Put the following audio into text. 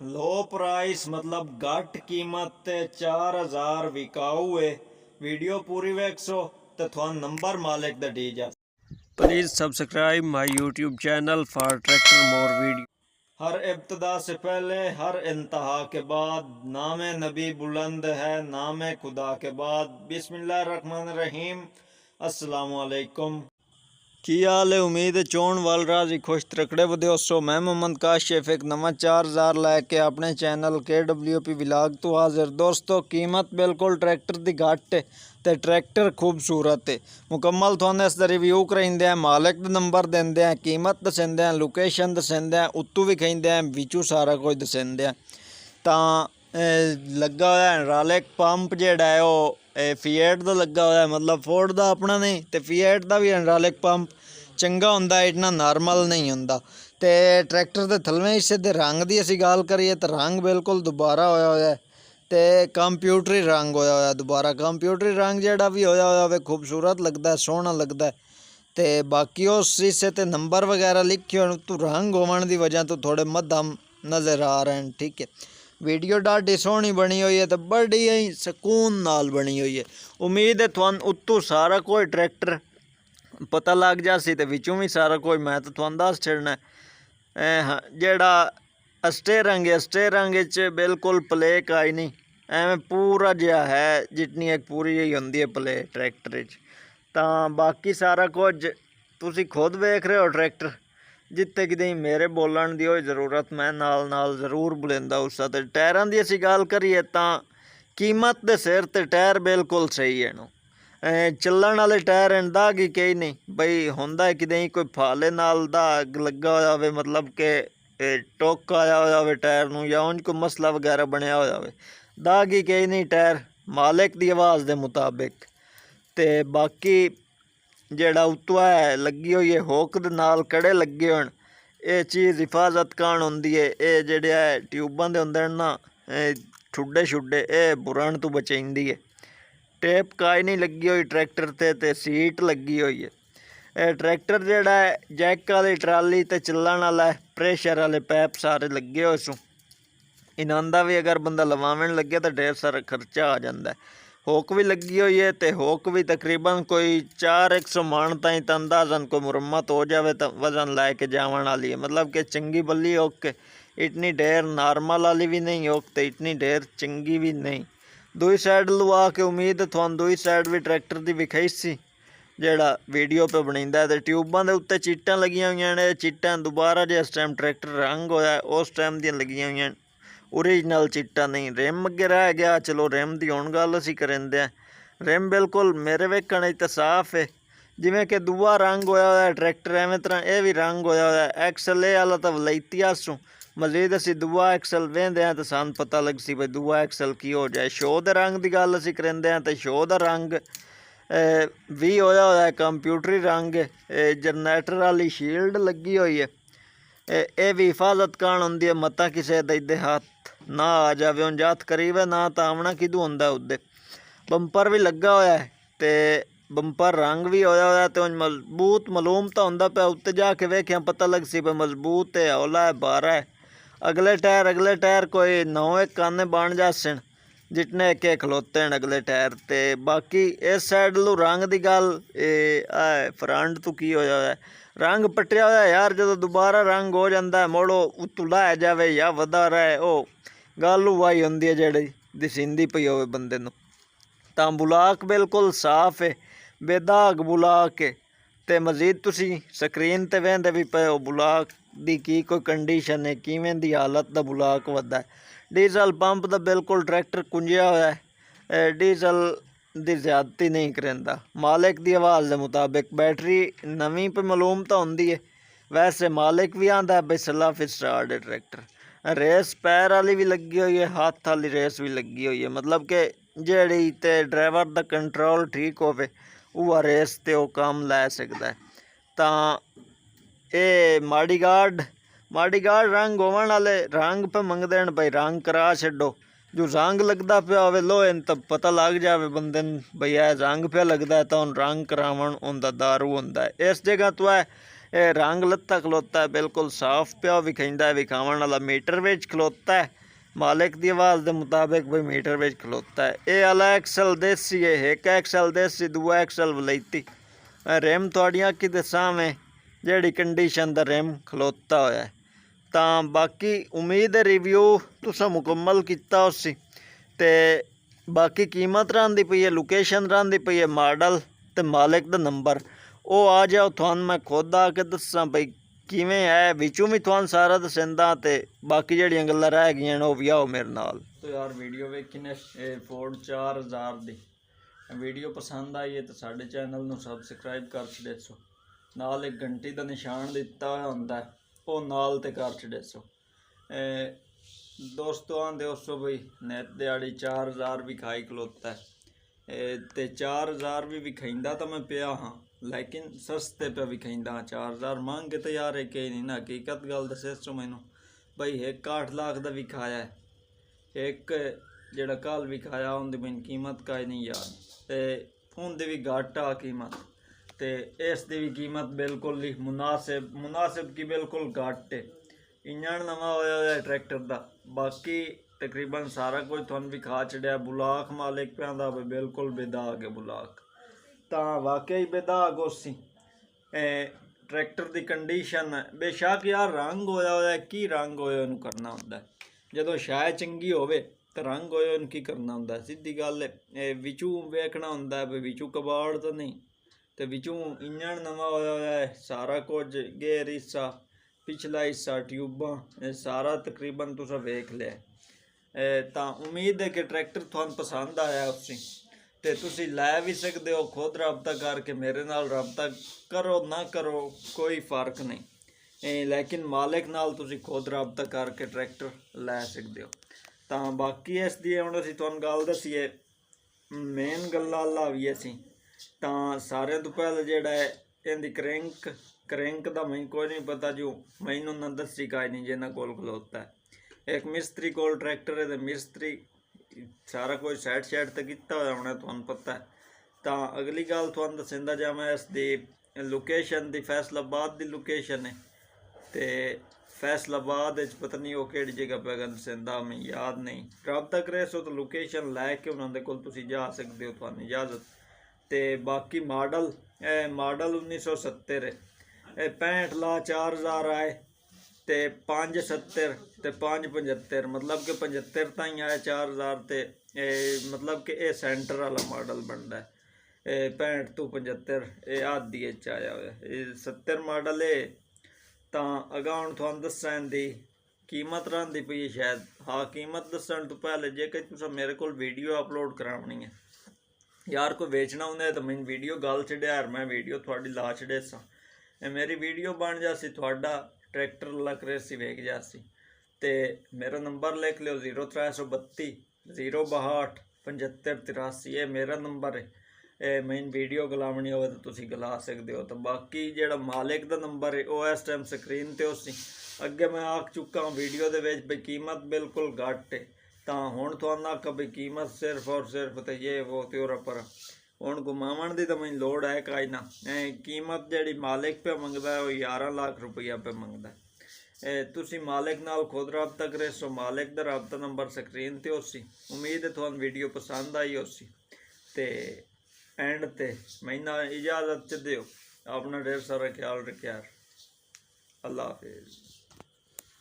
लो price मतलब घट कीमत ते 4000 विकाऊ है। वीडियो पूरी वेखो तो थानू नंबर मालिक दा दी जा। Please subscribe my YouTube channel for tractor more video. हर इब्तदा से पहले हर इंतहा के बाद नाम नबी बुलंद है, नाम खुदा के बाद बिस्मिल्लाहिर्रहमानिर्रहीम। अस्सलामु अलैकुम। की हाल है? उम्मीद है चोन वाल राजी खुश तकड़े वदोसो। मैं मोहम्मद काशिफ एक नवा 4000 लैके अपने चैनल KWP विलाग तो हाजिर। दोस्तों कीमत बिल्कुल ट्रैक्टर की घट है तो ट्रैक्टर खूबसूरत है। मुकम्मल थोड़े इसका रिव्यू करेंगे, मालिक का नंबर देंगे हैं, कीमत दसेंगे हैं, लोकेशन दसेंगे हैं, उत्तू भी कहेंगे हैं, विचू सारा कुछ दसेंगे हैं। तो लगा हुआ हाइड्रोलिक पंप जोड़ा है वो फीएट का लगा हुआ है, मतलब फोर्ड का अपना नहीं तो फीएट का भी हाइड्रोलिक पंप चंगा होंदा, इतना नॉर्मल नहीं होंदा। तो ट्रैक्टर के थलवे हिस्से के रंग की असी गल करिए तो रंग बिल्कुल दुबारा होया होया है तो कंप्यूटरी रंग होया होया दुबारा। कंप्यूटरी रंग जोड़ा भी होया होया वे खूबसूरत लगता है, सोहना लगता है। तो बाकी उस हिस्से ते नंबर वगैरह लिखे हो तो रंग होने की वजह तो थोड़े मध्यम नज़र आ रहे हैं। ठीक है, वीडियो ढाडी सोहनी बनी हुई है तो बड़ी ही सुकून नाल बनी हुई है। उम्मीद है थानू उत्तों सारा कोई ट्रैक्टर पता लग जासी तो विचों भी सारा कुछ मैं तो थानू दस छड़ना। जेड़ा स्टेयरिंग है, स्टेयरिंग च बिल्कुल प्ले आई नहीं, एवं पूरा जिहा है जितनी एक पूरी ही होंदी है प्ले ट्रैक्टर च। तो बाकी सारा कुछ तुसी खुद वेख रहे हो। ट्रैक्टर जिते कि मेरे बोलण की जरूरत मैं नाल नाल जरूर बुलेंदा उस। टायरां की असी गल करिए तो कीमत के सिर ते टायर बिल्कुल सही है नो। ਚੱਲਣ वाले टायर हैं, दाग ही कई नहीं बई होंदा कि नहीं कोई फाले नाल दाग लगा होया होवे, मतलब कि टुक आया होया होवे टायर नूं या उंज कोई मसला वगैरह बनया होया होवे। दाग ही कई नहीं टायर मालिक की आवाज़ के मुताबिक। तो बाकी जेड़ा उत्तों है लगी हुई है हुक दे नाल कड़े लगे होण, ये चीज़ हिफाजत कान होंदी है। ये जेड़े है ट्यूबां दे हुंदे ना ठुड्डे छुड्डे, ये बुरन तो बचाइंदी है। टेप काई नहीं लगी हुई ट्रैक्टर ते सीट लगी हुई है। ट्रैक्टर जोड़ा है जैक वाली ट्राली तो चलन वाला है, प्रेशर वाले पैप सारे लगे हुए सो। इन्हां दा भी अगर बंदा लवावन लगे तो ढेर सारा खर्चा आ जाता है। हुक भी लगी हुई है तो हुक भी तकरीबन कोई 400 मन ताई तो अंदाजन कोई मुरम्मत हो जाए तो वजन लैके जावन वाली है, मतलब कि चंगी बल्ली हुक, इतनी ढेर नॉर्मल वाली भी नहीं हुक तो इतनी ढेर चंगी भी नहीं। दूई साइड लवा के उम्मीद है थानू दूई साइड भी ट्रैक्टर की विखाई सी जेड़ा वीडियो पे बनाइंदा है। तो ट्यूबां के उत्ते चिट्टां लगियां हुई ने, चिट्टां दोबारा जिस टाइम ट्रैक्टर रंग होया उस टाइम दी लगियां हुई, ओरिजिनल चिट्टा नहीं। रिम अगे रह गया, चलो रिम की हुण गल असीं करेंदे आ। रिम बिल्कुल मेरे वेखण तो साफ है, जिवें कि दूआ रंग होया होया ट्रैक्टर एवें तरह यह भी रंग होया होया। एक्सल ये वाला तो वलायती आसों मजीद असी दूआ एक्सल वेंदे हैं तो सानू पता लग सी भाई दूआ एक्सल की हो जाए। शो के रंग की गल असीं करेंदे हैं तो शो का रंग भी होया होया कंप्यूटरी रंग। जनरेटर वाली शील्ड लगी हुई है, ये भी हिफाजत कान होंदी है, मता किसी दे हाथ ना आ जाए। उन हथ करीब है ना तो आमना किदू होंदा उदे। बंपर भी लगा होया है तो बंपर रंग भी होया होया तो मजबूत मालूम तो होंदा पे उत्ते जाके वेख्या पता लग सी भाई मजबूत है, हौला है, बारा है। अगले टायर कोई 9 काने बन जासन जितने के खलोते हैं अगले टायर। तो बाकी इस साइड लो रंग की गल फ्रंट तो की होया है रंग पटिया होया यार। जो दोबारा रंग हो जाता है मोड़ो उत्तों लाया जाए या वधा रहा वो गल वाई होंदी है जेड़ी दिसींदी पई होवे बंदे नूं। तो बुलाक बिल्कुल साफ है, बेदाग बुलाक है। तो मजीद तुसी स्क्रीन ते वेंदे भी पे हो बुलाक दी की कोई कंडीशन है, किवें दी हालत दा बुलाक वधा है। डीजल पंप दा बिल्कुल ट्रैक्टर कुंजिया होया है, डीजल दी ज्यादती नहीं करेंदा मालिक दी आवाज़ के मुताबिक। बैटरी नवीं पे मालूम तो होंदी है, वैसे मालिक भी आंदा है भाई सला फिर स्टार्ट है ट्रैक्टर। रेस पैर वाली भी लगी हुई है, हाथ वाली रेस भी लगी हुई है, मतलब कि जेड़ी ते ड्राइवर दा कंट्रोल ठीक होवे वह रेस ते वो काम लै सकता है। तो ये माड़ीगार्ड रंग होवन वाले रंग पे मंगदे हैं भाई रंग करा छड्डो। जो रंग लगता पिया होवे लोहे तो पता लग जाए बंदे भाई यह रंग पे लगता है तो रंग करावन उनका दारू होंदा है। इस जगह तो है ਇਹ ਰੰਗ ਲੱਤਾ ਖਲੋਤਾ ਹੈ, ਬਿਲਕੁਲ ਸਾਫ਼ ਪਿਆ ਵਿਖਾਈਂਦਾ ਹੈ, ਵਿਖਾਉਣ ਵਾਲਾ ਮੀਟਰ ਵਿੱਚ ਖਲੋਤਾ ਹੈ। ਮਾलिक ਦੀ ਆਵਾਜ਼ ਦੇ ਮੁਤਾबिक ਬਈ ਮੀਟਰ ਵਿੱਚ ਖਲੋਤਾ ਹੈ। ਇਹ ਵਾਲਾ ਐਕਸਲ ਦੇਸੀ ਹੈ, ਇੱਕ ਐਕਸਲ ਦੇਸੀ, ਦੂਆ ਐਕਸਲ ਵਲੈਤੀ। ਰਿਮ ਤੁਹਾਡੀਆਂ ਅੱਖੀ ਦੇ ਸਾਹਮਣੇ ਜਿਹੜੀ ਕੰਡੀਸ਼ਨ ਦਾ ਰਿਮ ਖਲੋਤਾ ਹੋਇਆ ਹੈ। ਤਾਂ ਬਾਕੀ ਉਮੀਦ ਹੈ ਰਿਵਿਊ ਤੁਸੀਂ ਮੁਕੰਮਲ ਕੀਤਾ ਉसी ਤੇ ਬਾਕੀ कीमत रहती पई है, लोकेशन रहती पई है, मॉडल ते मालिक दा नंबर ਉਹ ਆ ਜਾਓ, ਤੁਹਾਨੂੰ ਮੈਂ ਖੁਦ ਆ ਕੇ ਦੱਸਾਂ ਬਈ ਕਿਵੇਂ ਹੈ। ਵਿੱਚੋਂ ਵੀ ਤੁਹਾਨੂੰ ਸਾਰਾ ਦੱਸਦਾ ਤੇ ਬਾਕੀ ਜਿਹੜੀਆਂ ਗੱਲਾਂ ਰਹਿ ਗਈਆਂ ਉਹ ਵੀ ਆਓ ਮੇਰੇ ਨਾਲ। तो यार वीडियो ਵੇਖੀ ਨੇ ਫੋਰਡ 4000 ਦੀ ਵੀਡੀਓ ਪਸੰਦ ਆਈ ਹੈ ਤਾਂ ਸਾਡੇ ਚੈਨਲ ਨੂੰ ਸਬਸਕ੍ਰਾਈਬ ਕਰ ਛੱਡੋ, ਨਾਲ ਇੱਕ ਘੰਟੀ ਦਾ ਨਿਸ਼ਾਨ ਦਿੱਤਾ ਹੋਇਆ ਹੁੰਦਾ ਉਹ ਨਾਲ ਤੇ ਕਰ ਛੱਡੋ। ਦੋਸਤੋ ਆਂਦੇ ਉਸੋ ਬਈ ਨੈਟ ਦਿਹਾੜੀ 4000 ਵੀ ਖਾਈ ਖਲੋਤਾ ਹੈ ਤੇ 4000 ਵੀ ਵਿਖਾਈਂਦਾ ਤਾਂ ਮੈਂ ਪਿਆ ਹਾਂ, लेकिन सस्ते पे विखाइंदा 4000 मंग के तो यार एक ही नहीं ना। हकीकत गल दसे सो मैनू बई 1 लाख का विखाया है, एक जेड़ा कल विखाया उनकी मैंने कीमत का ही नहीं याद, तो फोन की भी घट आ कीमत, तो इस दी भी कीमत बिल्कुल ही मुनासिब की बिल्कुल घट है। इंजन नवा होया है ट्रैक्टर का, बाकी तकरीबन सारा कुछ थोड़ा विखा छड़िया। बुलाक मालिक पे आंदा बिल्कुल बेदाग है बुलाक, ਤਾਂ ਵਾਕਈ ਬੇਦਾਗ ਉਸੀ ਟਰੈਕਟਰ ਦੀ ਕੰਡੀਸ਼ਨ ਬੇਸ਼ੱਕ ਯਾਰ ਰੰਗ ਹੋਇਆ ਕੀ ਰੰਗ ਹੋਇਆ ਉਹਨੂੰ ਕਰਨਾ ਹੁੰਦਾ, ਜਦੋਂ ਸ਼ਾਇ ਚੰਗੀ ਹੋਵੇ ਤਾਂ ਰੰਗ ਹੋਇਆ ਉਹਨੂੰ ਕੀ ਕਰਨਾ ਹੁੰਦਾ, ਸਿੱਧੀ ਗੱਲ ਹੈ। ਵਿੱਚੋਂ ਵੇਖਣਾ ਹੁੰਦਾ ਵੀ ਵਿੱਚੋਂ ਕਬਾੜ ਤਾਂ ਨਹੀਂ, ਤੇ ਵਿੱਚੋਂ ਇੰਜਣ ਨਵਾਂ ਹੋਇਆ ਹੈ, ਸਾਰਾ ਕੁਝ ਗੇਅਰ ਹਿੱਸਾ, ਪਿਛਲਾ ਹਿੱਸਾ, ਟਿਊਬਾਂ, ਇਹ ਸਾਰਾ ਤਕਰੀਬਨ ਤੁਸੀਂ ਵੇਖ ਲਿਆ। ਤਾਂ ਉਮੀਦ ਹੈ ਕਿ ਟਰੈਕਟਰ ਤੁਹਾਨੂੰ ਪਸੰਦ ਆਇਆ ਉਸੀ ਤੇ ਤੁਸੀਂ ਲੈ ਵੀ ਸਕਦੇ ਹੋ। ਖੁਦ ਰਾਬਤਾ ਕਰਕੇ ਮੇਰੇ ਨਾਲ ਰਾਬਤਾ ਕਰੋ ਨਾ ਕਰੋ ਕੋਈ ਫਰਕ ਨਹੀਂ, ਲੇਕਿਨ ਮਾਲਿਕ ਨਾਲ ਤੁਸੀਂ ਖੁਦ ਰਾਬਤਾ ਕਰਕੇ ਟਰੈਕਟਰ ਲੈ ਸਕਦੇ ਹੋ। ਤਾਂ ਬਾਕੀ ਇਸ ਦੀ ਹੁਣ ਅਸੀਂ ਤੁਹਾਨੂੰ ਗੱਲ ਦੱਸੀਏ, ਮੇਨ ਗੱਲਾਂ ਲਾ ਵੀ ਅਸੀਂ ਤਾਂ ਸਾਰਿਆਂ ਤੋਂ ਪਹਿਲਾਂ ਜਿਹੜਾ ਹੈ ਇਹਦੀ ਕਰੰਕ ਦਾ ਮੈਨੂੰ ਕੋਈ ਨਹੀਂ ਪਤਾ, ਜੋ ਮੈਨੂੰ ਨਾ ਦੱਸੀ ਕਾਇ ਨਹੀਂ ਜਿਹਨਾਂ ਕੋਲ ਖਲੋਤਾ ਹੈ। ਇੱਕ ਮਿਸਤਰੀ ਕੋਲ ਟਰੈਕਟਰ ਹੈ ਤੇ ਮਿਸਤਰੀ ਸਾਰਾ ਕੁਝ ਸੈਟ ਤੇ ਕੀਤਾ ਹੋਇਆ ਹੋਣਾ ਤੁਹਾਨੂੰ ਪਤਾ ਹੈ। ਤਾਂ ਅਗਲੀ ਗੱਲ ਤੁਹਾਨੂੰ ਦੱਸਦਾ ਜਾਵਾਂ ਇਸ ਦੀ ਲੋਕੇਸ਼ਨ ਦੀ, ਫੈਸਲਾਬਾਦ ਦੀ ਲੋਕੇਸ਼ਨ ਹੈ ਤੇ ਫੈਸਲਾਬਾਦ ਵਿੱਚ ਪਤਾ ਨਹੀਂ ਉਹ ਕਿਹੜੀ ਜਗ੍ਹਾ ਪੈ ਗਿਆ ਦੱਸਦਾ ਮੈਂ ਯਾਦ ਨਹੀਂ। ਰਾਬਤਾ ਕਰੇ ਸੋ ਤਾਂ ਲੋਕੇਸ਼ਨ ਲੈ ਕੇ ਉਹਨਾਂ ਦੇ ਕੋਲ ਤੁਸੀਂ ਜਾ ਸਕਦੇ ਹੋ, ਤੁਹਾਨੂੰ ਇਜਾਜ਼ਤ। ਤੇ ਬਾਕੀ ਮਾਡਲ 1970 ਹੈ, 65 ਲਾ 4000 ਆਏ ਤੇ 570 ਤੇ 575, मतलब कि 75 ताई आया 4000 ਤੇ मतलब कि ਇਹ ਸੈਂਟਰ ਵਾਲਾ ਮਾਡਲ ਬਣਦਾ ਹੈ। 65 ਤੋਂ 75 ਇਹ ਆਦੀ ਵਿੱਚ ਆਇਆ ਹੋਇਆ, ਇਹ 70 ਮਾਡਲ ਹੈ। ਤਾਂ ਅਗਾਂਹ ਹੁਣ ਤੁਹਾਨੂੰ ਦੱਸਾਂ ਦੀ ਕੀਮਤ ਰਹਿੰਦੀ ਪਈ ਸ਼ਾਇਦ, ਹਾਂ ਕੀਮਤ ਦੱਸਣ ਤੋਂ ਪਹਿਲੇ ਜੇ ਕਿ ਤੁਸੀਂ ਮੇਰੇ ਕੋਲ ਵੀਡੀਓ ਅਪਲੋਡ ਕਰਾਉਣੀ ਹੈ ਯਾਰ, ਕੋਈ ਵੇਚਣਾ ਹੁੰਦਾ ਤਾਂ ਮੈਨੂੰ ਵੀਡੀਓ ਗੱਲ ਛੱਡਿਆ ਯਾਰ, ਮੈਂ ਵੀਡੀਓ ਤੁਹਾਡੀ ਲਾ ਛੱਡੇ ਸਾਂ, ਮੇਰੀ ਵੀਡੀਓ ਬਣ ਜਾਸੀ, ਤੁਹਾਡਾ ट्रैक्टर लग रहे सी वेख जासी। तो मेरा नंबर लिख लो 0332 062 75 83, ये मेरा नंबर है। मैंने वीडियो गलावनी हो तो तुसी गला सकते हो। तो बाकी जेड़ा मालिक दा नंबर है वो इस टाइम स्क्रीन ते उसी अगे मैं आख चुका हूँ वीडियो दे विच भी कीमत बिल्कुल घट है। तो हुण तुहानू आखा भी कीमत सिर्फ और सिर्फ तो ये वो ते और पर ਹੁਣ घुमावन की तो मैंने लोड़ है काई ना। कीमत जी मालिक पे मंगता है वो 11 लाख रुपया पे मंगता है। तुसी मालिक नाल खुद रबता करे सो मालिक दा रबता नंबर स्क्रीन ते होसी। उम्मीद है तुहानू वीडियो पसंद आई होसी। ते एंड ते मैनू इजाजत च दिओ, अपना ढेर सारा ख्याल रखिया। अल्लाह हाफिज़।